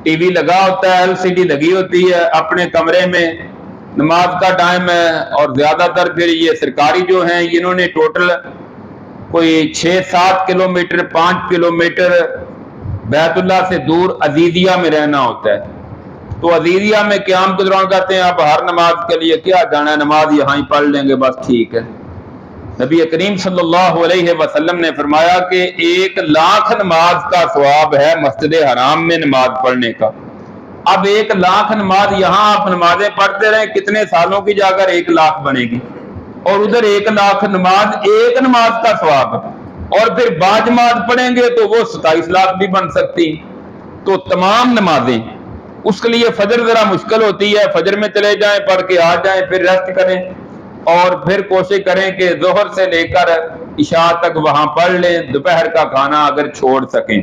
T V لگا ہوتا ہے, LCD لگی ہوتی ہے اپنے کمرے میں, نماز کا ٹائم ہے, اور زیادہ تر پھر یہ سرکاری جو ہیں انہوں نے ٹوٹل کوئی 6-7 کلومیٹر 5 کلومیٹر بیت اللہ سے دور عزیزیہ میں رہنا ہوتا ہے. تو عزیزیہ میں قیام کے دوران کہتے ہیں اب ہر نماز کے لیے کیا جانا ہے, نماز یہاں ہی پڑھ لیں گے بس ٹھیک ہے. نبی کریم صلی اللہ علیہ وسلم نے فرمایا کہ 1,00,000 نماز کا ثواب ہے مسجد حرام میں نماز پڑھنے کا. اب 1,00,000 نماز یہاں آپ نمازیں پڑھتے رہیں, کتنے سالوں کی جا کر 1,00,000 بنے گی, اور ادھر 1,00,000 نماز ایک نماز کا ثواب, اور پھر باجماعت پڑھیں گے تو وہ 27 لاکھ بھی بن سکتی. تو تمام نمازیں, اس کے لیے فجر ذرا مشکل ہوتی ہے, فجر میں چلے جائیں پڑھ کے آ جائیں, پھر ریسٹ کریں, اور پھر کوشش کریں کہ ظہر سے لے کر عشاء تک وہاں پڑھ لیں, دوپہر کا کھانا اگر چھوڑ سکیں,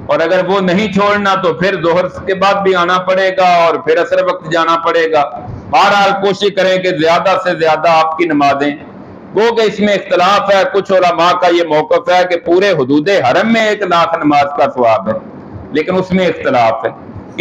اور اگر وہ نہیں چھوڑنا تو پھر ظہر کے بعد بھی آنا پڑے گا اور پھر عصر وقت جانا پڑے گا. بہرحال کوشش کریں کہ زیادہ سے زیادہ آپ کی نمازیں, وہ کہ اس میں اختلاف ہے, کچھ علماء کا یہ موقف ہے کہ پورے حدود حرم میں 1,00,000 نماز کا ثواب ہے, لیکن اس میں اختلاف ہے.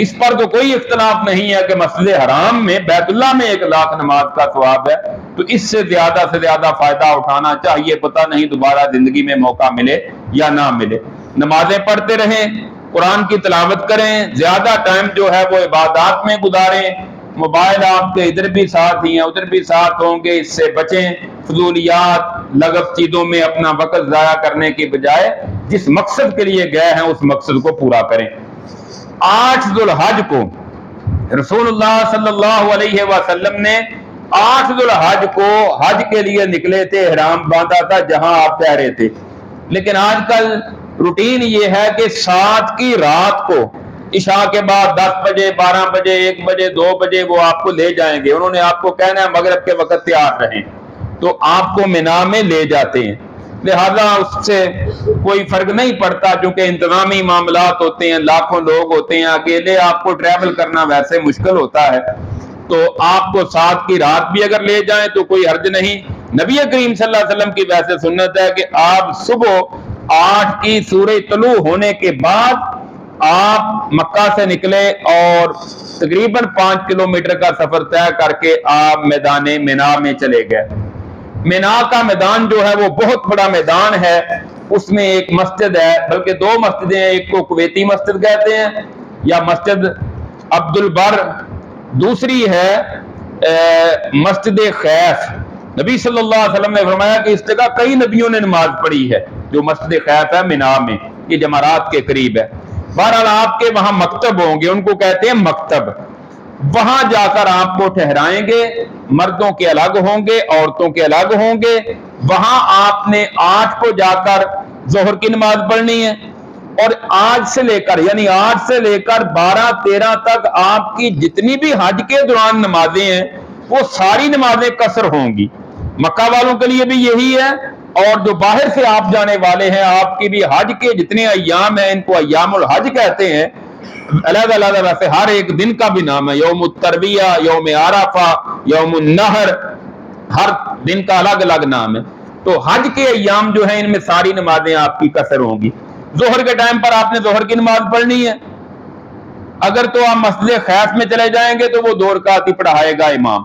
اس پر تو کوئی اختلاف نہیں ہے کہ مسجد حرام میں بیت اللہ میں 1,00,000 نماز کا ثواب ہے, تو اس سے زیادہ فائدہ اٹھانا چاہیے. پتہ نہیں دوبارہ زندگی میں موقع ملے یا نہ ملے. نمازیں پڑھتے رہیں, قرآن کی تلاوت کریں, زیادہ ٹائم جو ہے وہ عبادات میں گزاریں. موبائل آپ کے ادھر بھی ساتھ ہی ہیں ادھر بھی ساتھ ہوں گے, اس سے بچیں. فضولیات لغو چیزوں میں اپنا وقت ضائع کرنے کی بجائے جس مقصد کے لیے گئے ہیں اس مقصد کو پورا کریں. 8 ذو الحج کو رسول اللہ صلی اللہ علیہ وسلم نے 8 ذو الحج کو حج کے لیے نکلے تھے, احرام باندھا تھا جہاں آپ کہہ رہے تھے. لیکن آج کل روٹین یہ ہے کہ 7 کی رات کو عشاء کے بعد 10 بجے 12 بجے 1 بجے 2 بجے وہ آپ کو لے جائیں گے. انہوں نے آپ کو کہنا ہے مغرب کے وقت تیار رہیں, تو آپ کو مینا میں لے جاتے ہیں. لہذا اس سے کوئی فرق نہیں پڑتا, چونکہ انتظامی معاملات ہوتے ہیں, لاکھوں لوگ ہوتے ہیں, اکیلے آپ کو ٹریول کرنا ویسے مشکل ہوتا ہے. تو آپ کو 7 کی رات بھی اگر لے جائیں تو کوئی حرج نہیں. نبی کریم صلی اللہ علیہ وسلم کی ویسے سنت ہے کہ آپ صبح 8 کی سورج طلوع ہونے کے بعد آپ مکہ سے نکلے اور تقریباً 5 کلومیٹر کا سفر طے کر کے آپ میدان مینا میں چلے گئے. مینا کا میدان جو ہے وہ بہت بڑا میدان ہے, اس میں ایک مسجد ہے, بلکہ 2 مسجدیں ہیں, ایک کو کویتی مسجد کہتے ہیں یا مسجد عبد البر, دوسری ہے مسجد خیف. نبی صلی اللہ علیہ وسلم نے فرمایا کہ اس جگہ کئی نبیوں نے نماز پڑھی ہے, جو مسجد خیف ہے مینا میں, یہ جمرات کے قریب ہے. بہرحال آپ کے وہاں مکتب ہوں گے, ان کو کہتے ہیں مکتب, وہاں جا کر آپ کو ٹھہرائیں گے. مردوں کے الگ ہوں گے, عورتوں کے الگ ہوں گے. وہاں آپ نے 8 کو جا کر ظہر کی نماز پڑھنی ہے, اور آج سے لے کر یعنی 8 سے لے کر 12-13 تک آپ کی جتنی بھی حج کے دوران نمازیں ہیں وہ ساری نمازیں قصر ہوں گی. مکہ والوں کے لیے بھی یہی ہے, اور جو باہر سے آپ جانے والے ہیں آپ کی بھی حج کے جتنے ایام ہیں ان کو ایام الحج کہتے ہیں. الگ الگ ویسے ہر ایک دن کا بھی نام ہے, یوم الترویہ, یوم عرفہ, یوم النحر, ہر دن کا الگ الگ نام ہے. تو حج کے ایام جو ہیں ان میں ساری نمازیں آپ کی قصر ہوں گی. ظہر کے ٹائم پر آپ نے ظہر کی نماز پڑھنی ہے, اگر تو آپ مسجد خیف میں چلے جائیں گے تو وہ 2 رکعت ہی پڑھائے گا امام.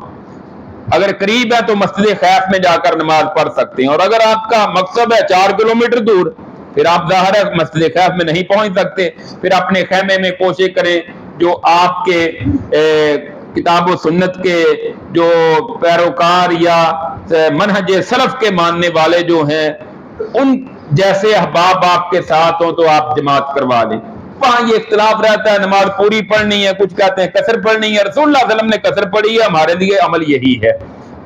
اگر قریب ہے تو مسجد خیف میں جا کر نماز پڑھ سکتے ہیں, اور اگر آپ کا مقصد ہے 4 کلومیٹر دور, پھر آپ ظاہر ہے مسجد خیف میں نہیں پہنچ سکتے. پھر اپنے خیمے میں کوشش کریں جو آپ کے کتاب و سنت کے جو پیروکار یا منہج سلف کے ماننے والے جو ہیں ان جیسے احباب آپ کے ساتھ ہوں تو آپ جماعت کروا لیں. وہاں یہ اختلاف رہتا ہے, نماز پوری پڑھنی ہے, کچھ کہتے ہیں قصر پڑھنی ہے. رسول اللہ صلی اللہ علیہ وسلم نے قصر پڑھی ہے, ہمارے لیے عمل یہی ہے.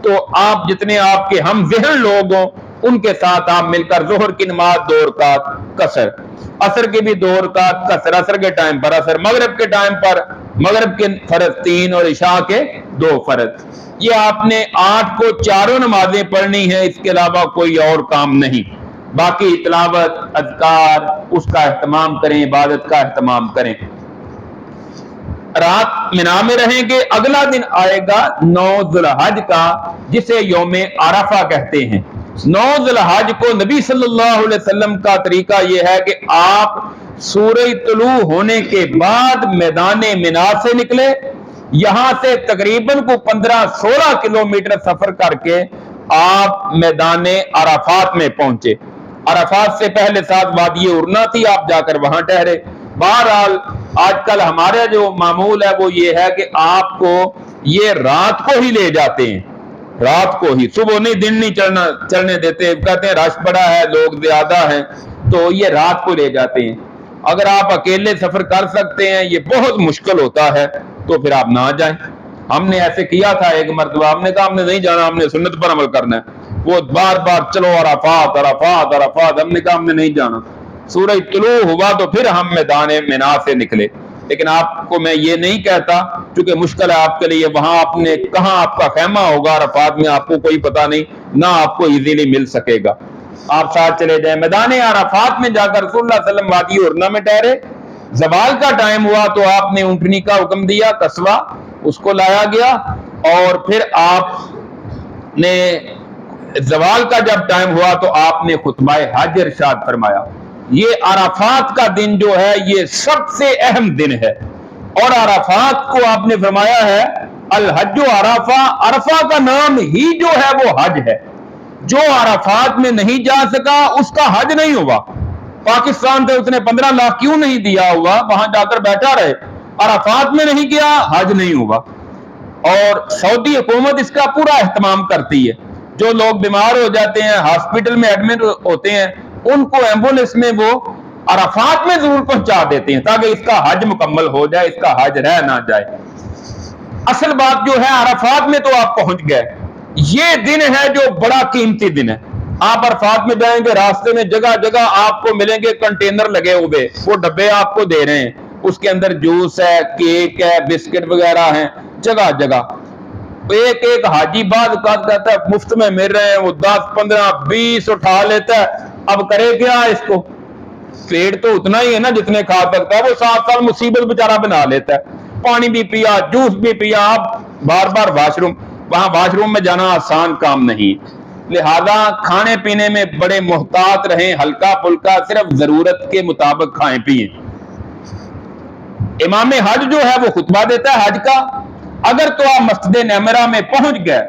تو آپ جتنے آپ کے ہم ذہن لوگ ہوں ان کے ساتھ آپ مل کر ظہر کی نماز 2 رکعت قصر, عصر کی بھی 2 رکعت قصر, عصر کے ٹائم پر عصر, مغرب کے ٹائم پر مغرب کے فرض 3 اور عشاء کے 2 فرض. یہ آپ نے 8 کو 4 نمازیں پڑھنی ہے, اس کے علاوہ کوئی اور کام نہیں. باقی تلاوت اذکار اس کا اہتمام کریں, عبادت کا اہتمام کریں. رات مینا میں رہیں گے. اگلا دن آئے گا 9 ذو الحج کا, جسے یوم عرفہ کہتے ہیں. 9 ذو الحج کو نبی صلی اللہ علیہ وسلم کا طریقہ یہ ہے کہ آپ सूरज तुलू होने के बाद मैदान मिना से निकले, यहां से तकरीबन को 15-16 किलोमीटर सफर करके आप मैदान अराफात में पहुंचे। अराफात से पहले साथ वादी उरना थी, आप जाकर वहां ठहरे। बहरहाल आजकल हमारे जो मामूल है वो ये है कि आपको ये रात को ही ले जाते हैं, रात को ही, सुबह नहीं, दिन नहीं चलने देते, कहते हैं रश बड़ा है, लोग ज्यादा हैं, तो ये रात को ले जाते हैं। अगर आप अकेले सफर कर सकते हैं, ये बहुत मुश्किल होता है, तो फिर आप ना जाएं। हमने ऐसे किया था एक मरतबा, हमने कहा हमने नहीं जाना, हमने सुन्नत पर अमल करना है। वो बार बार चलो अराफात अराफात अराफात, हमने कहा हमने नहीं जाना। सूरज तुलू हुआ तो फिर हम मैदान मिना से निकले। लेकिन आपको मैं ये नहीं कहता, क्योंकि मुश्किल है आपके लिए, वहां आपने कहां आपका खैमा होगा अराफात में, आपको कोई पता नहीं, ना आपको इजीली मिल सकेगा। आप साथ चले जाए। मैदान अराफात में जाकर रसूलुल्लाह सल्लल्लाहु अलैहि वसल्लम वादी उरना में ठहरे। जवाल का टाइम हुआ तो आपने ऊंटनी का हुक्म दिया, कस्वा, उसको लाया गया, और फिर आपने जवाल का जब टाइम हुआ तो आपने खुतबा हज इरशाद फरमाया। ये अराफात का दिन जो है ये सबसे अहम दिन है, और अराफात को आपने फरमाया है अल हज्जो अराफा, अरफा का नाम ही जो है वो हज है। जो अराफात में नहीं जा सका उसका हज नहीं हुआ। पाकिस्तान से उसने 15 लाख क्यों नहीं दिया हुआ, वहां जाकर बैठा रहे, अराफात में नहीं गया, हज नहीं हुआ। और सऊदी हुकूमत इसका पूरा एहतमाम करती है। जो लोग बीमार हो जाते हैं, हॉस्पिटल में एडमिट होते हैं, उनको एम्बुलेंस में वो अराफात में जरूर पहुंचा देते हैं, ताकि इसका हज मुकम्मल हो जाए, इसका हज रह ना जाए। असल बात जो है, अराफात में तो आप पहुंच गए, ये दिन है जो बड़ा कीमती दिन है। आप अराफात में जाएंगे, रास्ते में जगह जगह आपको मिलेंगे कंटेनर लगे हुए, वो डब्बे आपको दे रहे हैं, उसके अंदर जूस है, केक है, बिस्किट वगैरह हैं, जगह जगह। एक एक हाजी बाद कहता है मुफ्त में मिल रहे हैं, वो 10, 15, 20 उठा लेता है। अब करे क्या इसको, पेट तो उतना ही है ना जितने खा सकता है, वो 7 साल मुसीबत बेचारा बना लेता है। पानी भी पिया, जूस भी पिया, आप बार बार वॉशरूम, वहां वॉशरूम में जाना आसान काम नहीं। लिहाजा खाने पीने में बड़े मोहतात रहें, हल्का फुल्का, सिर्फ जरूरत के मुताबिक खाएं पिए। इमाम हज जो है वो खुतबा देता है हज का। अगर तो आप मस्जिद निमरा में पहुंच गए,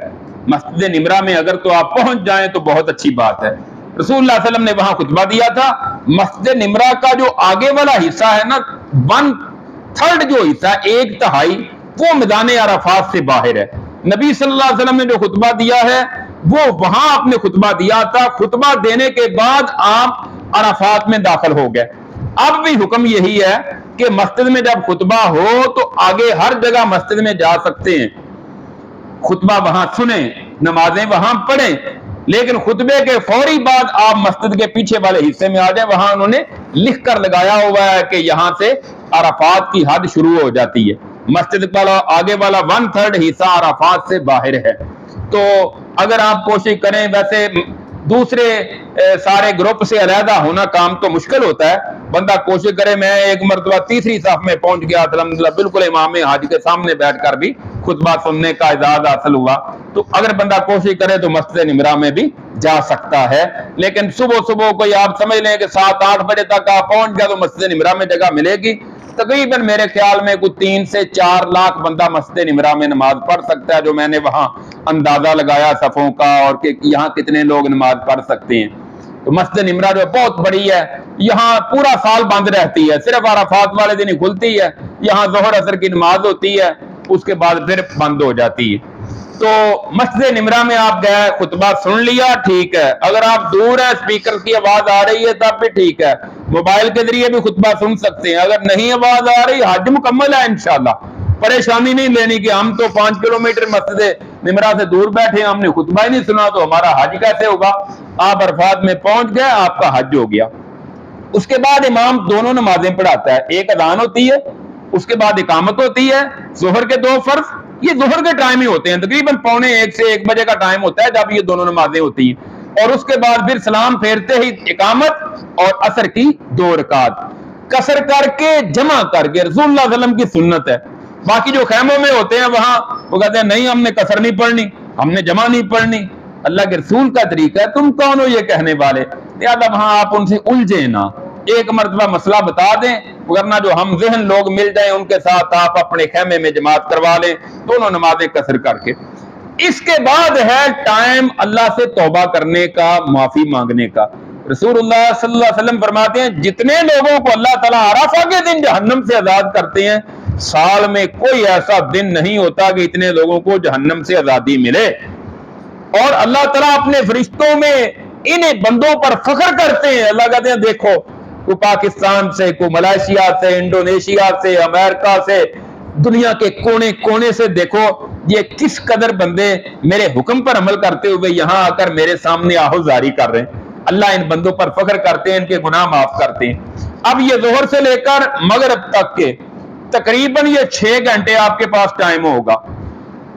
मस्जिद निमरा में अगर तो आप पहुंच जाएं तो बहुत अच्छी बात है। रसूलुल्लाह सल्लल्लाहु अलैहि वसल्लम ने वहां खुतबा दिया था। मस्जिद निमरा का जो आगे वाला हिस्सा है ना, 1/3 जो हिस्सा, 1/3, वो मैदान अराफात से बाहर है। नबी सल्लल्लाहु अलैहि वसल्लम ने जो खुतबा दिया है वो वहां आपने खुतबा दिया था। खुतबा देने के बाद आप अराफात में दाखिल हो गए। अब भी हुक्म यही है कि मस्जिद में जब खुतबा हो तो आगे हर जगह मस्जिद में जा सकते हैं, खुतबा वहां सुने, नमाजें वहां पढ़ें, लेकिन खुतबे के फौरी बाद आप मस्जिद के पीछे वाले हिस्से में आ जाए। वहां उन्होंने लिख कर लगाया हुआ है कि यहां से अराफात की हद शुरू हो जाती है। मस्जिद वाला आगे वाला 1/3 हिस्सा अराफात से बाहर है। तो अगर आप कोशिश करें, वैसे दूसरे सारे ग्रुप से अलहदा होना काम तो मुश्किल होता है, बंदा कोशिश करे। मैं एक मरतबा तीसरी साफ में पहुंच गया, अल्हम्दुलिल्लाह, बिल्कुल इमाम हज के सामने बैठकर भी खुतबा सुनने का इजाज़त हासिल हुआ। तो अगर बंदा कोशिश करे तो मस्जिद निमरा में भी जा सकता है। लेकिन सुबह सुबह कोई आप समझ लें कि 7-8 बजे तक आप पहुंच गया तो मस्जिद निमरा में जगह मिलेगी। तकरीबन मेरे ख्याल में कुछ 3 से 4 लाख बंदा मस्जिद निमरा में नमाज पढ़ सकता है, जो मैंने वहां अंदाजा लगाया सफों का, और कि यहाँ कितने लोग नमाज पढ़ सकते हैं। तो मस्जिद निमरा जो बहुत बड़ी है, यहाँ पूरा साल बंद रहती है, सिर्फ अराफात वाले दिन ही खुलती है। यहाँ जोहर असर की नमाज होती है, उसके बाद फिर बंद हो जाती है। तो मस्जिद निमरा में आप गए, खुतबा सुन लिया, ठीक है। अगर आप दूर है, स्पीकर की आवाज आ रही है, तब भी ठीक है, मोबाइल के जरिए भी खुतबा सुन सकते हैं। अगर नहीं आवाज आ रही, हज मुकम्मल है इंशाल्लाह। परेशानी नहीं लेनी कि हम तो 5 किलोमीटर मस्जिद निमरा से दूर बैठे, हमने खुतबा ही नहीं सुना, तो हमारा हज कैसे होगा। आप अरफात में पहुंच गए, आपका हज हो गया। उसके बाद इमाम दोनों नमाजें पढ़ाता है, एक अजान होती है, उसके बाद इकामत होती है। जोहर के 2 फर्ज, ये जोहर के टाइम ही होते हैं, तकरीबन 12:45 से 1 बजे का टाइम होता है जब ये दोनों नमाजें होती हैं। और उसके बाद फिर सलाम फेरते ही इकामत और असर की 2 रकात कसर करके जमा करके, रसूलुल्लाह सल्लल्लाहु अलैहि वसल्लम की सुन्नत है। बाकी जो खैमों में होते हैं वहां वो कहते हैं नहीं, हमने कसर नहीं पढ़नी, हमने जमा नहीं पढ़नी, अल्लाह के रसूल का तरीका है, तुम कौन हो ये कहने वाले। लिहाजा वहां आप उनसे उलझे ना, ایک मरतबा मसला बता दें, वरना जो हम ज़हन लोग मिल जाएं उनके साथ आप अपने खेमे में जमात करवा लें, दोनों नमाजें कसर करके। इसके बाद है टाइम अल्लाह से तौबा करने का, माफी मांगने का। रसूलुल्लाह सल्लल्लाहु अलैहि वसल्लम फरमाते हैं, जितने लोगों को अल्लाह ताला अराफा के दिन जहन्नम से आजाद करते हैं, साल में कोई ऐसा दिन नहीं होता कि इतने लोगों को जहन्नम से आजादी मिले। और अल्लाह ताला अपने फरिश्तों में इन बंदों पर फख्र करते हैं। अल्लाह कहते हैं, देखो को पाकिस्तान से, को मलेशिया से, इंडोनेशिया से, अमेरिका से, दुनिया के कोने कोने से देखो ये किस कदर बंदे मेरे हुक्म पर अमल करते हुए यहां आकर मेरे सामने आहुजारी कर रहे हैं। अल्लाह इन बंदों पर फख्र करते हैं, इनके गुनाह माफ करते हैं। अब ये जोहर से लेकर मगरिब तक के तकरीबन ये 6 घंटे आपके पास टाइम होगा।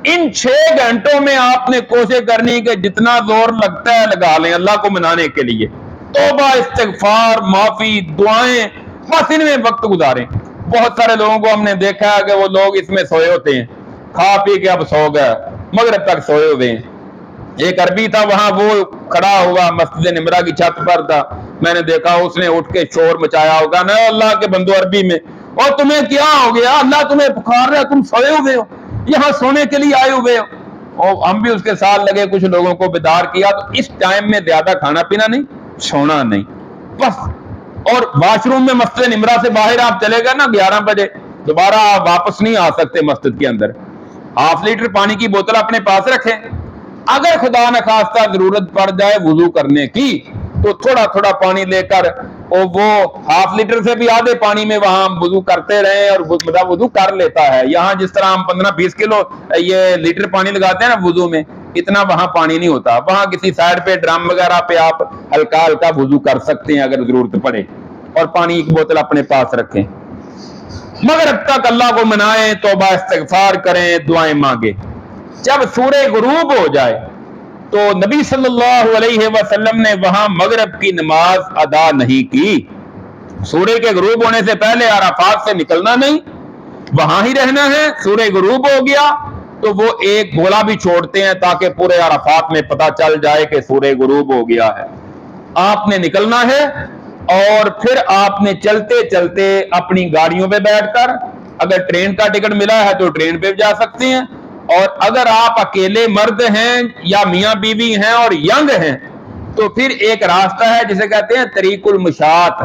इन 6 घंटों में आपने कोशिश करनी कि जितना जोर लगता है लगा लें अल्लाह को मनाने के लिए। तौबा, इस्तिगफार, माफी, दुआएं, बस इनमें वक्त गुजारें। बहुत सारे लोगों को हमने देखा है कि वो लोग इसमें सोए होते हैं, खा पी के अब सो गए, मगरिब तक सोए हुए हैं। एक अरबी था वहां, वो खड़ा हुआ मस्जिद निमरा की छत पर था, मैंने देखा उसने उठ के शोर मचाया होगा ना अल्लाह के बंदो अरबी में, और तुम्हें क्या हो गया, अल्लाह तुम्हें पुकार रहा है, तुम सोए हुए हो, यहाँ सोने के लिए आए हुए हो। और हम भी उसके साथ लगे, कुछ लोगों को बेदार किया। तो इस टाइम में ज्यादा खाना पीना नहीं, सोना नहीं, बस। और वॉशरूम में मस्जिद निमरा से बाहर आप चले गए ना 11 बजे, दोबारा आप वापस नहीं आ सकते मस्जिद के अंदर। ½ लीटर पानी की बोतल अपने पास रखें। अगर खुदा न खास्ता जरूरत पड़ जाए वुजू करने की, तो थोड़ा थोड़ा पानी लेकर और वो ½ लीटर से भी आधे पानी में वहां वुजू करते रहे, और वुजू कर लेता है। यहाँ जिस तरह हम 15-20 किलो ये लीटर पानी लगाते हैं ना वुजू में, इतना वहां पानी नहीं होता। वहां किसी साइड पे ड्रम वगैरह पे आप हल्का हल्का वुजू कर सकते हैं अगर जरूरत पड़े, और पानी की बोतल अपने पास रखें। मगर अब तक अल्लाह को मनाएं, तौबा इस्तिगफार करें, दुआएं मांगे। जब सूरज गुरूब हो जाए तो नबी सल्लल्लाहु अलैहि वसल्लम ने वहां मगरिब की नमाज अदा नहीं की। सूरज के गुरूब होने से पहले अराफात से निकलना नहीं, वहां ही रहना है। सूरज गुरूब हो गया तो वो एक गोला भी छोड़ते हैं ताकि पूरे अराफात में पता चल जाए कि सूरज गुरूब हो गया है। आपने निकलना है और फिर आपने चलते चलते अपनी गाड़ियों पे बैठकर, अगर ट्रेन का टिकट मिला है तो ट्रेन पे जा सकते हैं, और अगर आप अकेले मर्द हैं या मियां बीवी हैं और यंग हैं तो फिर एक रास्ता है जिसे कहते हैं तरीकुल मुशात,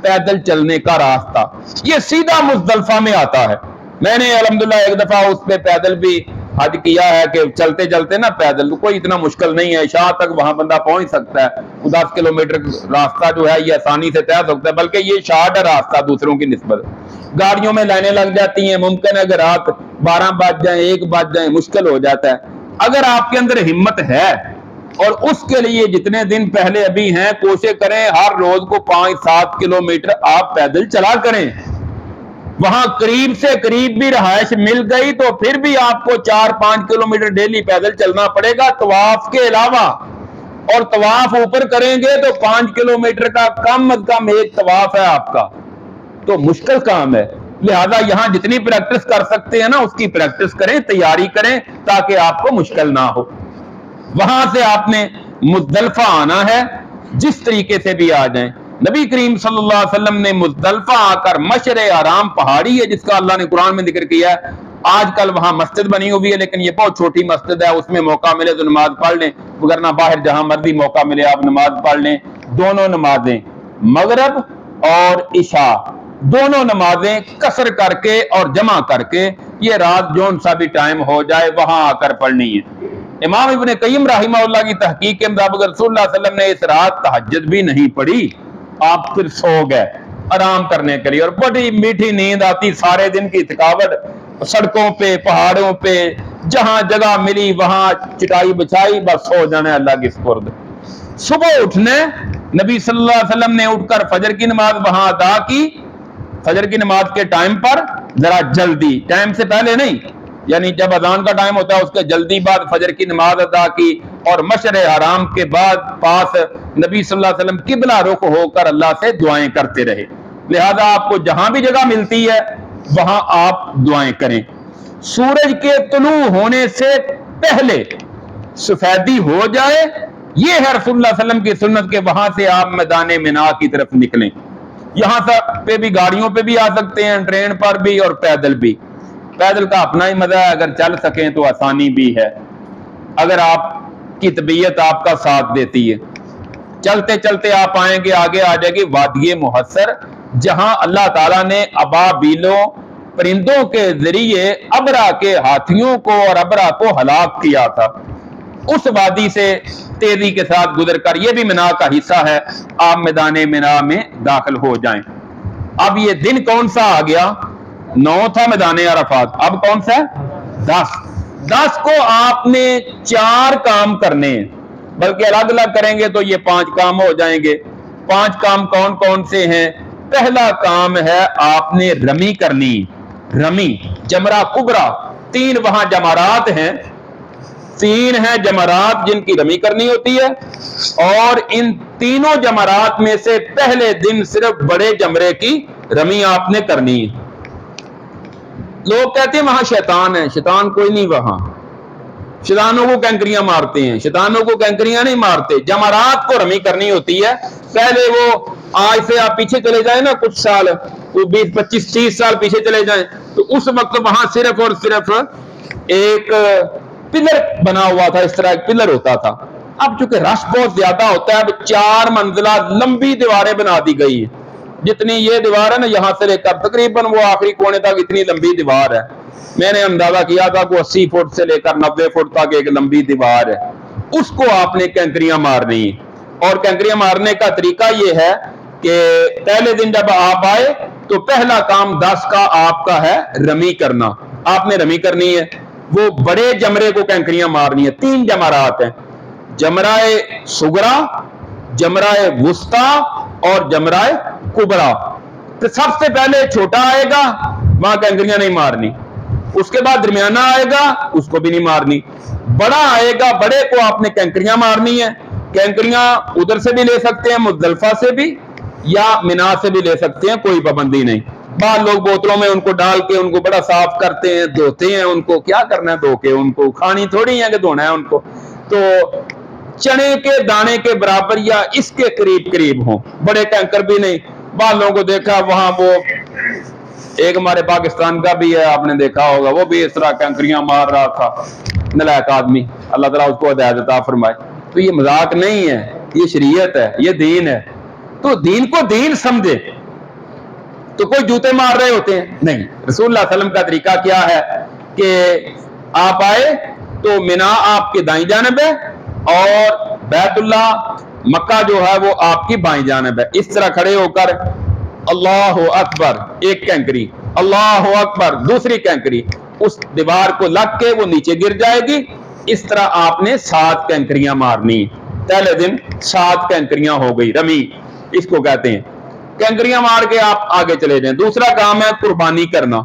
पैदल चलने का रास्ता। ये सीधा मुज़दलिफा में आता है। मैंने अल्हम्दुलिल्लाह एक दफा उस पे पैदल भी हज किया है कि चलते चलते ना पैदल, तो कोई इतना मुश्किल नहीं है, शाह तक वहां बंदा पहुंच सकता है। 10 किलोमीटर रास्ता जो है ये आसानी से तय सकता है, बल्कि ये शार्ट है रास्ता दूसरों की निस्बत। गाड़ियों में लाइनें लग जाती हैं, मुमकिन है कि रात 12 बज जाए, 1 बज जाए, मुश्किल हो जाता है। अगर आपके अंदर हिम्मत है, और उसके लिए जितने दिन पहले अभी हैं कोशिश करें हर रोज को 5-7 किलोमीटर आप पैदल चला करें। वहां करीब से करीब भी रहायश मिल गई तो फिर भी आपको 4-5 किलोमीटर डेली पैदल चलना पड़ेगा तवाफ के अलावा। और तवाफ ऊपर करेंगे तो 5 किलोमीटर का कम अज कम एक तवाफ है आपका, तो मुश्किल काम है। लिहाजा यहां जितनी प्रैक्टिस कर सकते हैं ना उसकी प्रैक्टिस करें, तैयारी करें ताकि आपको मुश्किल ना हो। वहां से आपने मुज़दलिफा आना है, जिस तरीके से भी आ जाएं। नबी करीम सल्लल्लाहु अलैहि वसल्लम ने मुज़दलिफा आकर, मशरे आराम पहाड़ी है जिसका अल्लाह ने कुरान में जिक्र किया है। आजकल वहां मस्जिद बनी हुई है लेकिन ये बहुत छोटी मस्जिद है, उसमें मौका मिले तो नमाज पढ़ लें, वरना बाहर जहां मर्जी मौका मिले आप नमाज पढ़ लें। दोनों नमाजें मगरिब और इशा दोनों नमाजें कसर करके और जमा करके, ये रात जोन सा भी टाइम हो जाए वहां आकर पढ़नी है। इमाम इब्न क़य्यिम रहमहुल्लाह की तहकीक के मुताबिक रसूलुल्लाह सल्लल्लाहु अलैहि वसल्लम ने इस रात तहज्जुद भी नहीं पढ़ी, आप फिर सो गए आराम करने के लिए, और बड़ी मीठी नींद आती। सारे दिन की थकावट सड़कों पे, पहाड़ों पे, जहां जगह मिली वहां चटाई बिछाई, बस सो जाना अल्लाह की सुपुर्द। सुबह उठने नबी सल्लल्लाहु अलैहि वसल्लम ने उठकर फजर की नमाज वहां अदा की। फजर की नमाज के टाइम पर जरा जल्दी, टाइम से पहले नहीं, यानी जब अजान का टाइम होता है उसके जल्दी बाद फजर की नमाज अदा की, और मशरे हराम के बाद पास नबी सल्लल्लाहु अलैहि वसल्लम किबला रुख होकर अल्लाह से दुआएं करते रहे। लिहाजा आपको जहां भी जगह मिलती है वहां आप दुआएं करें। सूरज के तुलू होने से पहले सफेदी हो जाए, यह है रसूलुल्लाह सल्लल्लाहु अलैहि वसल्लम की सुन्नत के, वहां से आप मैदान मिना की तरफ निकलें। यहां पे भी गाड़ियों पे भी आ सकते हैं, ट्रेन पर भी और पैदल भी। पैदल का अपना ही मजा है, अगर चल सकें तो आसानी भी है, अगर आपकी तबीयत आपका साथ देती है। चलते चलते आप आएंगे, आगे आ जाएगी वादिये मुहस्सर, जहां अल्लाह ताला ने अबाबीलों परिंदों के जरिए अबरा के हाथियों को और अबरा को हलाक किया था। उस वादी से तेजी के साथ गुजर कर, यह भी मिना का हिस्सा है, आप मैदान मिना में दाखिल हो जाएं। अब ये दिन कौन सा आ गया? 9 था मैदान अरफात, अब कौन सा है? 10 को आपने 4 काम करने हैं, बल्कि अलग अलग करेंगे तो ये 5 काम हो जाएंगे। 5 काम कौन कौन से हैं? पहला काम है आपने रमी करनी, रमी जमरा कुबरा, 3 वहां जमारात हैं, 3 हैं जमारात जिनकी रमी करनी होती है, और इन तीनों जमारात में से पहले दिन सिर्फ बड़े जमरे की रमी आपने करनी है। लोग कहते हैं वहां शैतान है, शैतान कोई नहीं, वहां शैतानों को कैंकरियां मारते हैं, शैतानों को कैंकरियां नहीं मारते, जमारात को रमी करनी होती है। पहले वो, आज से आप पीछे चले जाए ना कुछ साल, वो 20, 25, 30 साल पीछे चले जाएं, तो उस वक्त वहां सिर्फ और सिर्फ एक पिलर बना हुआ था, इस तरह एक पिलर होता था। अब चूंकि रश बहुत ज्यादा होता है, अब 4 मंजिला लंबी दीवारें बना दी गई है। जितनी ये दीवार है ना, यहां से लेकर तकरीबन वो आखिरी कोने तक इतनी लंबी दीवार है। मैंने अंदाजा किया था कि 80 फुट से लेकर 90 फुट तक एक लंबी दीवार है, उसको आपने कैंकरियां मारनी है। और कैंकरियां मारने का तरीका यह है कि पहले दिन जब आप आए तो पहला काम 10 का आपका है रमी करना, आपने रमी करनी है। वो बड़े जमरे को कैंकरियां मारनी है। 3 जमरात हैं, जमराए सुगरा, जमराए वुस्ता और जमराए कुबरा। तो सबसे पहले छोटा आएगा, वहां कैंकरियां नहीं मारनी। उसके बाद दरमियाना आएगा, उसको भी नहीं मारनी। बड़ा आएगा, बड़े को आपने कैंकरियां मारनी है। कैंकरियां उधर से भी ले सकते हैं, मुजदलिफा से भी या मिना से भी ले सकते हैं, कोई पाबंदी नहीं। बाद लोग बोतलों में उनको डाल के उनको बड़ा साफ करते हैं, धोते हैं। उनको क्या करना है धो के, उनको खानी थोड़ी है कि धोना है उनको। तो चने के दाने के बराबर या इसके करीब करीब हो, बड़े टैंकर भी नहीं। बाद लोगों को देखा वहां, वो एक हमारे पाकिस्तान का भी है, आपने देखा होगा, वो भी इस तरह कैंकरियां मार रहा था, नलायक आदमी, अल्लाह ताला उसको हिदायत अता फरमाए। तो ये मजाक नहीं है, ये शरीयत है, ये दीन है। तो दीन को दीन समझे। तो कोई जूते मार रहे होते हैं नहीं। रसूलुल्लाह सल्लल्लाहु अलैहि वसल्लम का तरीका क्या है कि आप आए तो मिना आपके दाईं जानिब है और बैतुल्ला मक्का जो है वो आपकी बाईं जानिब है। इस तरह खड़े होकर अल्लाह अकबर एक कैंकरी, अल्लाह अकबर दूसरी कैंकरी, उस दीवार को लग के वो नीचे गिर जाएगी। इस तरह आपने 7 कैंकरियां मारनी। पहले दिन 7 कैंकरियां हो गई, रमी इसको कहते हैं। कैंकरियां मार के आप आगे चले जाएं। दूसरा काम है कुर्बानी करना।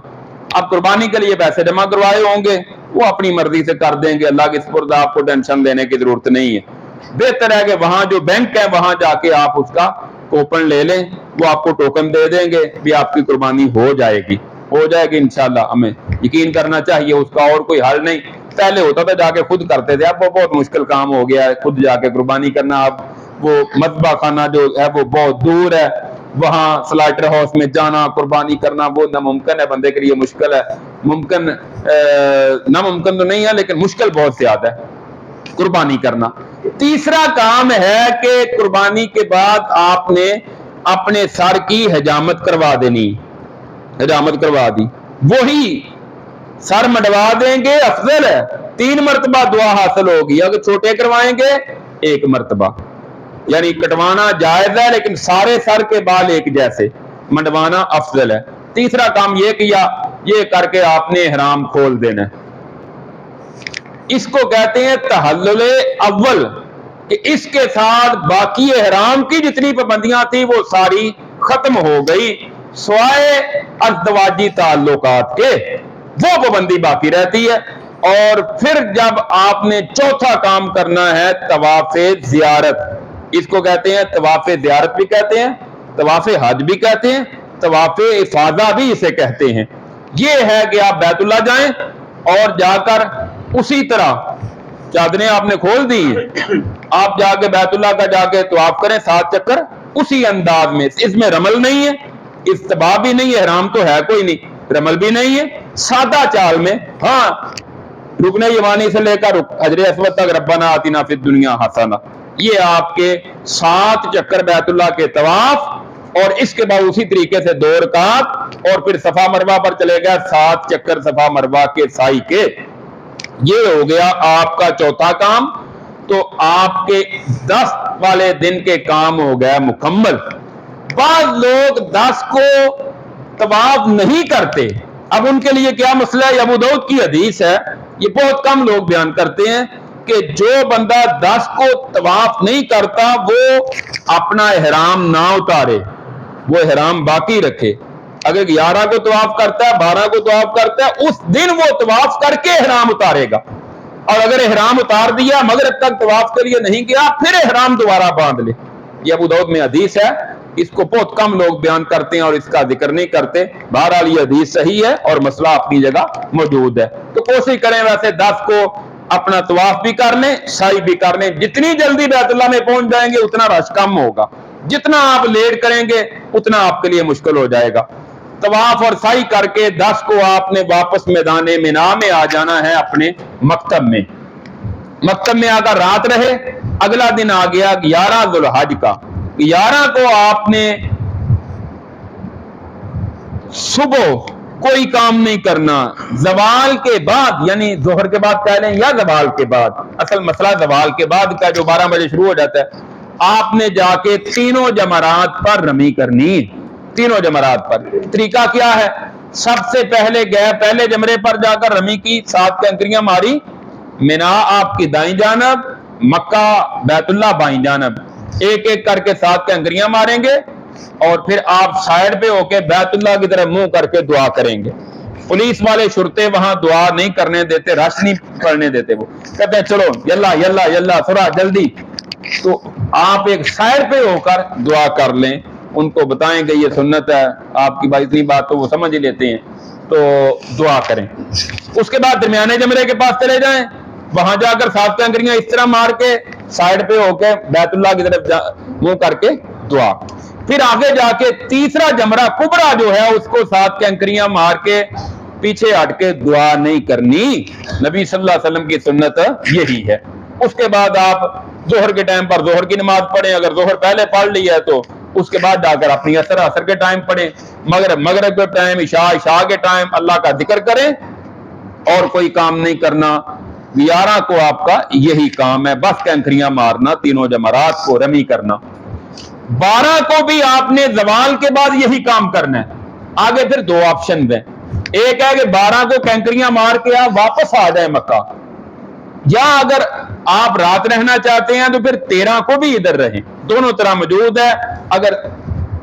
अब कुर्बानी के लिए पैसे जमा करवाए होंगे, वो अपनी मर्जी से कर देंगे, अल्लाह के सुपुर्द, आपको टेंशन देने की जरूरत नहीं है। बेहतर है कि वहां जो बैंक है वहां जाके आप उसका कूपन ले लें, वो आपको टोकन दे देंगे, भी आपकी कुर्बानी हो जाएगी इंशाल्लाह। हमें यकीन करना चाहिए, उसका और कोई हल नहीं। पहले होता था जाके खुद करते थे, अब वो बहुत मुश्किल काम हो गया है खुद जाके कुर्बानी करना। अब वो मज़बा खाना जो है वो बहुत दूर है, वहां स्लाइटर हाउस में जाना, कुर्बानी करना वो नामुमकिन है, बंदे के लिए मुश्किल है। नामुमकिन तो नहीं है, लेकिन मुश्किल बहुत ज्यादा है कुर्बानी करना। तीसरा काम है कि कुर्बानी के बाद आपने अपने सर की हजामत करवा देनी। हजामत करवा दी, वही सर मडवा देंगे, अफजल है। 3 मरतबा दुआ हासिल होगी। अगर छोटे करवाएंगे 1 मरतबा, यानी कटवाना जायज है, लेकिन सारे सर के बाल एक जैसे, मंडवाना अफजल है। तीसरा काम ये किया, ये करके आपने इहराम खोल देना। इसको कहते हैं तहल्लुल अव्वल, कि इसके साथ बाकी इहराम की जितनी पाबंदियां थी वो सारी खत्म हो गई, स्वाए अज़दवाजी ताल्लुकात के वो पाबंदी बाकी रहती है। और फिर जब आपने चौथा काम करना है तवाफ़े ज़ियारत। इसको कहते हैं तवाफ़े ज़ियारत भी कहते हैं, तवाफ़े हज भी कहते हैं, तवाफ़े इफ़ादा भी इसे कहते हैं। ये है कि आप बैतुल्लाह जाएं और जाकर उसी तरह चादरें आपने खोल दी हैं, आप जाके बैतुल्लाह का जाके तवाफ करें 7 चक्कर, उसी अंदाज में, इसमें रमल नहीं है, इस्तबा भी नहीं है, हराम तो है कोई नहीं, रमल भी नहीं है, सादा चाल में। हाँ, रुकने यमानी से लेकर हजरे अस्वद तक रब्बाना आतिना फिद दुनिया हसना, ये आपके 7 चक्कर बैतुल्लाह के तवाफ, और इसके बाद उसी तरीके से 2 रकात, और फिर सफा मरवा पर चले गया 7 चक्कर सफा मरवा के साई के। ये हो गया आपका चौथा काम। तो आपके 10 वाले दिन के काम हो गया मुकम्मल। बाद लोग 10 को तवाफ नहीं करते, अब उनके लिए क्या मसला है? अबू दाऊद की हदीस है, ये बहुत कम लोग बयान करते हैं कि जो बंदा 10 को तवाफ नहीं करता वो अपना इहराम ना उतारे, वो इहराम बाकी रखे। अगर 11 को तवाफ करता है, 12 को तवाफ करता है, उस दिन वो तवाफ करके इहराम उतारेगा। और अगर इहराम उतार दिया मगरिब तक तवाफ के लिए नहीं गया, फिर इहराम दोबारा बांध ले। ये अबू दाऊद में हदीस है, इसको बहुत कम लोग बयान करते हैं और इसका जिक्र नहीं करते। बहरहाल ये हदीस सही है और मसला अपनी जगह मौजूद है। तो कोशिश करें वैसे 10 को अपना तवाफ भी कर लें, साई भी कर लें। जितनी जल्दी बैतुल्लाह में पहुंच जाएंगे उतना रश कम होगा, जितना आप लेट करेंगे उतना आपके लिए मुश्किल हो जाएगा। तवाफ और साई करके 10 को आपने वापस मैदान मिना में आ जाना है अपने मकतब में। मकतब में आकर रात रहे, अगला दिन आ गया 11 जुल्हज का। 11 को आपने सुबह कोई काम नहीं करना, जवाल के बाद, यानी जोहर के बाद कह लें या जवाल के बाद, असल मसला जवाल के बाद का जो 12 बजे शुरू हो जाता है, आपने जाके तीनों जमरात पर रमी करनी। तीनों जमरात पर तरीका क्या है? सबसे पहले गए, पहले जमरे पर जाकर रमी की, 7 कंकरियां मारी, मिना आपकी दाईं जानब, मक्का बैतुल्लाह बाईं जानब, एक एक करके 7 कंकरियां मारेंगे और फिर आप साइड पे होके बैतुल्लाह की तरफ मुंह करके दुआ करेंगे। पुलिस वाले शुरते वहां दुआ नहीं करने देते, रश नहीं पढ़ने देते, वो कहते हैं चलो यल्ला यल्ला यल्ला थोड़ा जल्दी। तो आप एक साइड पे होकर दुआ कर लें, उनको बताएंगे ये सुन्नत है आपकी, भाई इतनी बात तो वो समझ ही लेते हैं, तो दुआ करें। उसके बाद दरमियाने जमरे के पास चले जाएं, वहां जाकर 7 कंकरियां इस तरह मार के साइड पे होके बैतुल्लाह की तरफ मुंह करके दुआ। फिर आगे जाके तीसरा जमरा कुबरा जो है उसको 7 कंकरियां मार के पीछे हट के दुआ नहीं करनी। नबी सल्लल्लाहु अलैहि वसल्लम की सुन्नत यही है। उसके बाद आप जोहर के टाइम पर जोहर की नमाज पढ़ें, अगर जोहर पहले पढ़ ली है तो उसके बाद जाकर अपनी असर के टाइम पढ़ें, मगरिब के टाइम, इशा के टाइम अल्लाह का जिक्र करें और कोई काम नहीं करना। 11 को आपका यही काम है, बस कंकरियां मारना, तीनों जमरात को रमी करना। 12 को भी आपने जवाल के बाद यही काम करना है। आगे फिर 2 ऑप्शन हैं, एक है कि 12 को कंकरियां मार के आप वापस आ जाए मक्का, या अगर आप रात रहना चाहते हैं तो फिर 13 को भी इधर रहें। दोनों तरह मौजूद है। अगर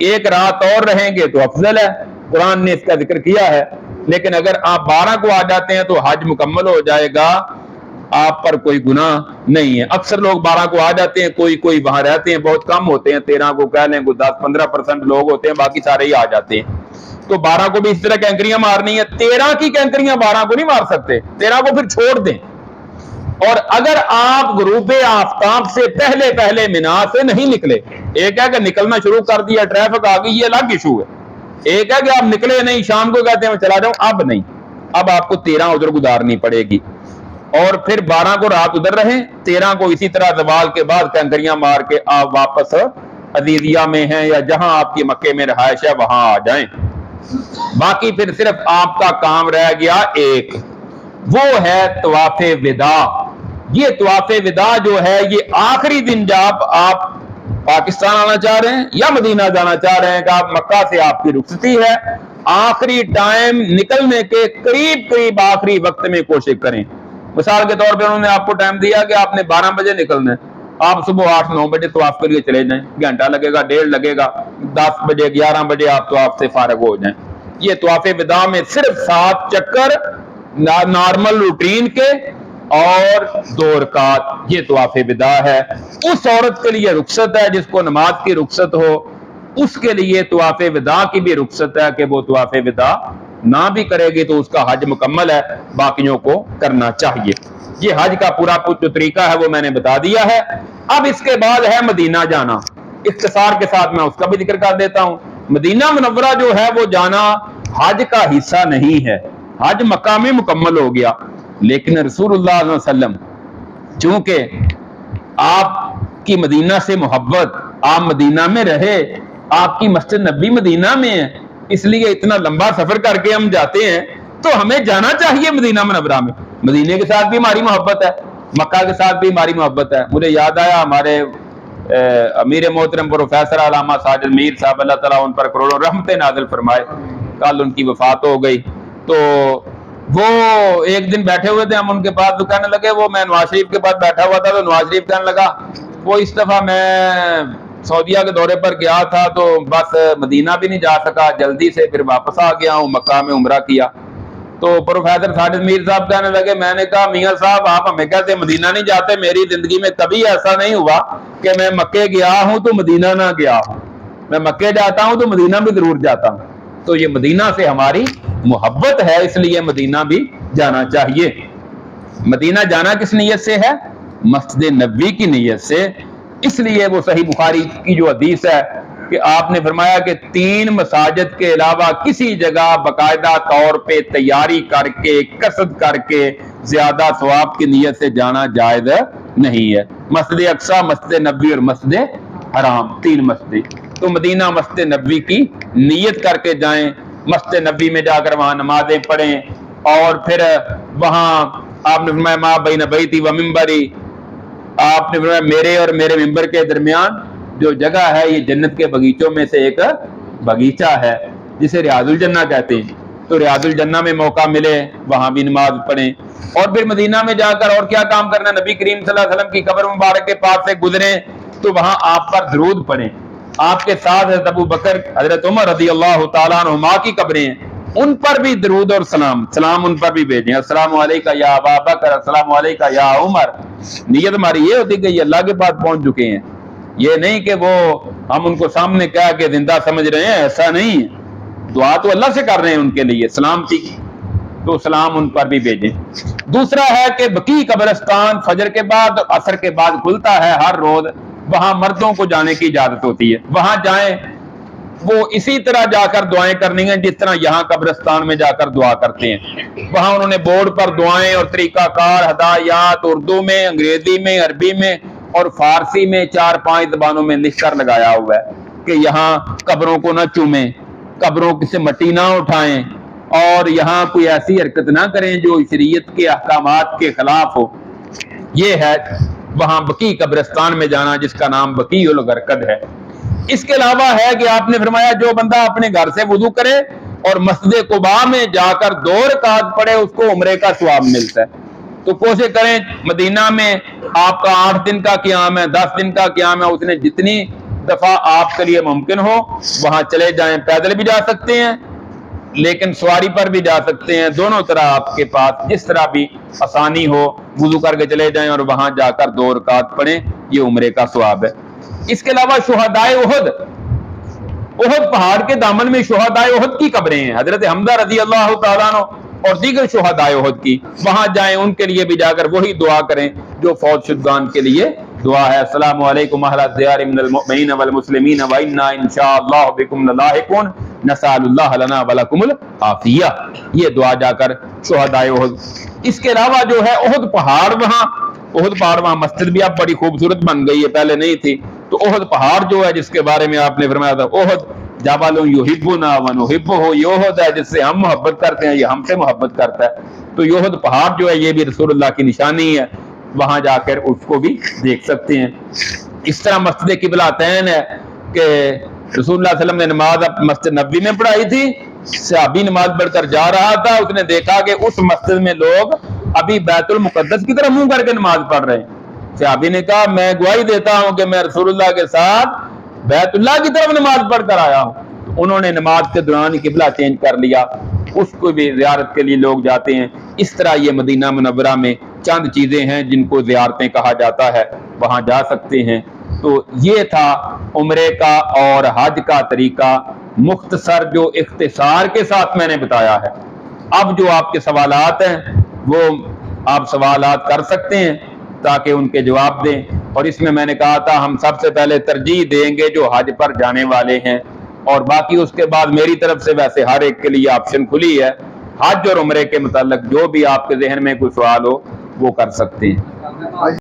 एक रात और रहेंगे तो अफजल है, कुरान ने इसका जिक्र किया है। लेकिन अगर आप 12 को आ जाते हैं तो हज मुकम्मल हो जाएगा, आप पर कोई गुनाह नहीं है। अक्सर लोग 12 को आ जाते हैं, कोई कोई वहां रहते हैं, बहुत कम होते हैं, 13 को कह लें 10-15% लोग होते हैं, बाकी सारे ही आ जाते हैं। तो 12 को भी इस तरह कैंकरियां मारनी है। 13 की कैंकरियां 12 को नहीं मार सकते, 13 को फिर छोड़ दें। और अगर आप गुरूब आफताब से पहले पहले मिना से नहीं निकले, एक है कि निकलना शुरू कर दिया, ट्रैफिक आ गई, ये अलग इशू है। एक है कि आप निकले नहीं, शाम को कहते हैं मैं चला जाऊं, अब नहीं, अब आपको 13 उधर गुजारनी पड़ेगी और फिर 12 को रात उधर रहें, 13 को इसी तरह जवाल के बाद कंकरियां मार के आप वापस अजीजिया में हैं या जहां आपकी मक्के में रहायश है वहां आ जाएं। बाकी फिर सिर्फ आपका काम रह गया एक, वो है तवाफे विदा। ये तवाफे विदा जो है ये आखिरी दिन जब आप पाकिस्तान आना चाह रहे हैं या मदीना जाना चाह रहे हैं कि आप मक्का से आपकी रुखसती है, आखिरी टाइम निकलने के करीब करीब आखिरी वक्त में कोशिश करें। मिसाल के तौर पे उन्होंने आपको टाइम दिया कि आपने 12 बजे निकलना है, आप सुबह 8-9 बजे तवाफ के लिए चले जाएं, घंटा लगेगा, 1.5 लगेगा, 10 बजे 11 बजे आप तवाफ से फारग हो जाएं। ये तवाफे विदा में सिर्फ 7 चक्कर नॉर्मल रूटीन के और 2 रकात, ये तवाफे विदा है। उस औरत के लिए रुखसत है जिसको नमाज की रुखसत हो, उसके लिए तवाफे विदा की भी रुखसत है कि वो तवाफे विदा ना भी करेगी तो उसका हज मुकम्मल है, बाकियों को करना चाहिए। ये हज का पूरा जो तरीका है वो मैंने बता दिया है। अब इसके बाद है मदीना जाना। اختصار کے ساتھ میں اس کا بھی ذکر کر دیتا ہوں. مدینہ منورہ جو ہے وہ جانا حج کا حصہ نہیں ہے. حج مکہ میں مکمل ہو گیا، لیکن رسول اللہ صلی اللہ علیہ وسلم چونکہ آپ کی مدینہ سے محبت، آپ مدینہ میں رہے، آپ کی مسجد نبی مدینہ میں ہے، اس لیے اتنا لمبا سفر کر کے ہم جاتے ہیں تو ہمیں جانا چاہیے مدینہ منورہ میں. مدینے کے ساتھ بھی ہماری محبت ہے، مکہ کے ساتھ بھی ہماری محبت ہے. مجھے یاد آیا ہمارے امیر محترم پروفیسر علامہ ساجد میر صاحب، اللہ تعالیٰ ان پر کروڑوں رحمتیں نازل فرمائے، کل ان کی وفات ہو گئی. تو وہ ایک دن بیٹھے ہوئے تھے ہم ان کے پاس، تو کہنے لگے، وہ میں نواز شریف کے پاس بیٹھا ہوا تھا تو نواز شریف کہنے لگا وہ اس دفعہ میں سعودیہ کے دورے پر گیا تھا تو بس مدینہ بھی نہیں جا سکا، جلدی سے پھر واپس آ گیا ہوں، مکہ میں عمرہ کیا. تو پروفیسر ساجد میر صاحب کہنے لگے، میں نے کہا میاں صاحب آپ ہمیں کہتے مدینہ نہیں جاتے، میری زندگی میں کبھی ایسا نہیں ہوا کہ میں مکے گیا ہوں تو مدینہ نہ گیا ہوں. میں مکے جاتا ہوں تو مدینہ بھی ضرور جاتا ہوں. تو یہ مدینہ سے ہماری محبت ہے، اس لیے مدینہ بھی جانا چاہیے. مدینہ جانا کس نیت سے ہے؟ مسجد نبوی کی نیت سے. اس لیے وہ صحیح بخاری کی جو حدیث ہے کہ آپ نے فرمایا کہ 3 مساجد کے علاوہ کسی جگہ باقاعدہ طور پہ تیاری کر کے، قصد کر کے زیادہ ثواب کی نیت سے جانا جائز نہیں ہے. مسجد اقصی، مسجد نبوی اور مسجد حرام، 3 مسجد. تو مدینہ مسجد نبوی کی نیت کر کے جائیں، مسجد نبوی میں جا کر وہاں نمازیں پڑھیں، اور پھر وہاں آپ نے فرمایا ما بین بیتی و منبری، آپ نے فرمایا میرے اور میرے ممبر کے درمیان جو جگہ ہے یہ جنت کے باغیچوں میں سے ایک باغیچہ ہے جسے ریاض الجنہ کہتے ہیں. تو ریاض الجنہ میں موقع ملے وہاں بھی نماز پڑھیں. اور پھر مدینہ میں جا کر اور کیا کام کرنا، نبی کریم صلی اللہ علیہ وسلم کی قبر مبارک کے پاس سے گزریں تو وہاں آپ پر درود پڑھیں. آپ کے ساتھ حضرت ابو بکر، حضرت عمر رضی اللہ تعالیٰ عنہما کی قبریں ہیں، ان پر بھی درود اور سلام ان پر بھی بھیجیں. السلام علیکم یا ابا بکر، السلام علیکم یا عمر. نیت ہماری یہ ہوتی کہ یہ اللہ کے پاس پہنچ چکے ہیں، یہ نہیں کہ وہ ہم ان کو سامنے کہا کہ زندہ سمجھ رہے ہیں، ایسا نہیں ہے. دعا تو اللہ سے کر رہے ہیں ان کے لیے سلامتی کی، تو سلام ان پر بھی بھیجیں. دوسرا ہے کہ بقیع قبرستان فجر کے بعد عصر کے بعد کھلتا ہے ہر روز، وہاں مردوں کو جانے کی اجازت ہوتی ہے. وہاں جائیں، وہ اسی طرح جا کر دعائیں کرنی ہیں جس طرح یہاں قبرستان میں جا کر دعا کرتے ہیں. وہاں انہوں نے بورڈ پر دعائیں اور طریقہ کار ہدایات اردو میں، انگریزی میں، عربی میں اور فارسی میں 4-5 زبانوں میں لکھ کر لگایا ہوا ہے کہ یہاں قبروں کو نہ چومیں، قبروں سے مٹی نہ اٹھائیں، اور یہاں کوئی ایسی حرکت نہ کریں جو شریعت کے احکامات کے خلاف ہو. یہ ہے وہاں بقیع قبرستان میں جانا جس کا نام بقیع الغرقد ہے. اس کے علاوہ ہے کہ آپ نے فرمایا جو بندہ اپنے گھر سے وضو کرے اور مسجد قباء میں جا کر 2 رکعت پڑھے اس کو عمرے کا ثواب ملتا ہے. تو کوشش کریں مدینہ میں آپ کا 8 دن کا قیام ہے، 10 دن کا قیام ہے، اس نے جتنی دفعہ آپ کے لیے ممکن ہو وہاں چلے جائیں. پیدل بھی جا سکتے ہیں لیکن سواری پر بھی جا سکتے ہیں، دونوں طرح آپ کے پاس جس طرح بھی آسانی ہو وضو کر کے چلے جائیں اور وہاں جا کر 2 رکعت پڑھیں، یہ عمرے کا ثواب ہے. اس کے علاوہ شہدائے احد پہاڑ کے دامن میں شہدائے احد کی قبریں ہیں، حضرت حمزہ رضی اللہ تعالیٰ عنہ اور دیگر شہدائے احد کی. وہاں جائیں، ان کے لیے بھی جا کر وہی دعا کریں جو فوت شدگان کے لیے دعا ہے. السلام علیکم اہل الدیار من المؤمنین والمسلمین وانا انشاءاللہ بکم للاحقون نسأل اللہ لنا ولکم العافیہ. یہ دعا جا کر شہدائے احد. اس کے علاوہ جو ہے احد پہاڑ، وہاں مسجد بھی اب بڑی خوبصورت بن گئی ہے، پہلے نہیں تھی. تو احد پہاڑ جو ہے جس کے بارے میں آپ نے فرمایا تھا احد جبل یحبنا ونحبہ، یہ احد ہے جس سے ہم محبت کرتے ہیں، یہ ہم سے محبت کرتا ہے. تو یہ احد پہاڑ جو ہے یہ بھی رسول اللہ کی نشانی ہے، وہاں جا کر اس کو بھی دیکھ سکتے ہیں. اس طرح مسجد قبلتین ہے کہ رسول اللہ صلی اللہ علیہ وسلم نے نماز مسجد نبوی میں پڑھائی تھی، صحابی نماز پڑھ کر جا رہا تھا، اس نے دیکھا کہ اس مسجد میں لوگ ابھی بیت المقدس کی طرف منہ کر کے نماز پڑھ رہے ہیں. صحابی نے کہا میں گواہی دیتا ہوں کہ میں رسول اللہ کے ساتھ بیت اللہ کی طرف نماز پڑھ کر آیا ہوں. تو انہوں نے نماز کے دوران ہی قبلہ چینج کر لیا، اس کو بھی زیارت کے لیے لوگ جاتے ہیں. اس طرح یہ مدینہ منورہ میں چند چیزیں ہیں جن کو زیارتیں کہا جاتا ہے، وہاں جا سکتے ہیں. تو یہ تھا عمرے کا اور حج کا طریقہ مختصر جو اختصار کے ساتھ میں نے بتایا ہے. اب جو آپ کے سوالات ہیں وہ آپ سوالات کر سکتے ہیں تاکہ ان کے جواب دیں. اور اس میں میں نے کہا تھا ہم سب سے پہلے ترجیح دیں گے جو حج پر جانے والے ہیں، اور باقی اس کے بعد میری طرف سے ویسے ہر ایک کے لیے آپشن کھلی ہے۔ حج اور عمرے کے متعلق جو بھی آپ کے ذہن میں کوئی سوال ہو وہ کر سکتے ہیں۔